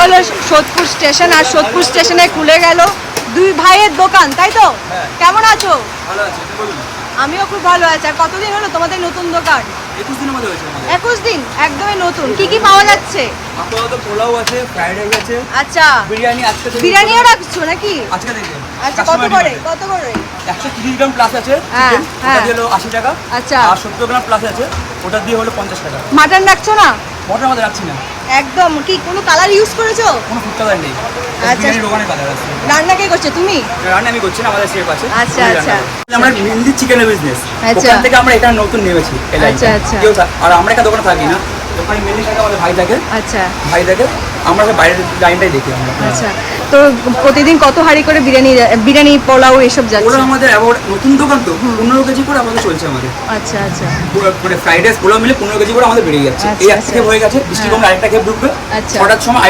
হলো সোদপুর স্টেশন, আর সোদপুর স্টেশনে খুলে গেল দুই ভাইয়ের দোকান, তাই তো? কেমন আছো? ভালো আছে, আপনি বলুন। আমিও খুব ভালো আছি। আর কতদিন হলো তোমাদের নতুন দোকান? 21 দিনের মধ্যে হয়েছে আমাদের। 21 দিন, একদমই নতুন। কি কি পাওয়া যাচ্ছে? আপাতত পোলাও আছে, ফ্রাইড রাইস আছে, আচ্ছা, বিরিয়ানি আজকে থেকে বিরিয়ানিও রাখছো নাকি? আজকে থেকে। আচ্ছা, কত করে? কত করে? 130 গ্রাম প্লাস আছে হ্যাঁ, চিকেন, হ্যাঁ। ওটা দিয়ে হলো 80 টাকা। আচ্ছা, আর 70 গ্রাম প্লাস আছে, ওটা দিয়ে হলো 50 টাকা। মাটন রাখছো না? মটন আমাদের রাখছি না, একদম। কি কোনো কালার ইউজ করেছো? কোনো ফুড কালার নেই। আচ্ছা। বিরিয়ানির দোকানে কালার আছে। রান্না কে করছো, তুমি? রান্না আমি করছি না, আমাদের শেফ আছে। আচ্ছা, উনি আচ্ছা। রান্না করে। আমরা মেনলি চিকেনের বিজনেস, আচ্ছা। ওখান থেকে আমরা এখানে নতুন নেমেছি এই লাইনটা। আচ্ছা, আচ্ছা। আর আমরা একটা দোকানে থাকি না, দোকানে মেনলি থাকে আমাদের ভাই থাকে, আচ্ছা ভাই থাকে, আমরা বাইরের লাইনটাই দেখি আমরা। আচ্ছা। তো প্রতিদিন কত হাঁড়ি করে বিরিয়ানি পোলাও এসব ওরা যাচ্ছে? আমাদের অ্যাবাউট নতুন দোকান তো 15 কেজি করে আমাদের চলছে আমাদের। আচ্ছা আচ্ছা মানে ফ্রাইড রাইস পোলাও মিলে 15 কেজি করে আমাদের বেরিয়ে যাচ্ছে। আচ্ছা, এই এক আচ্ছা। খেপ হয়ে গেছে, বৃষ্টি কমলে আরেকটা খেপ ঢুকবে। আচ্ছা। 6টার সময়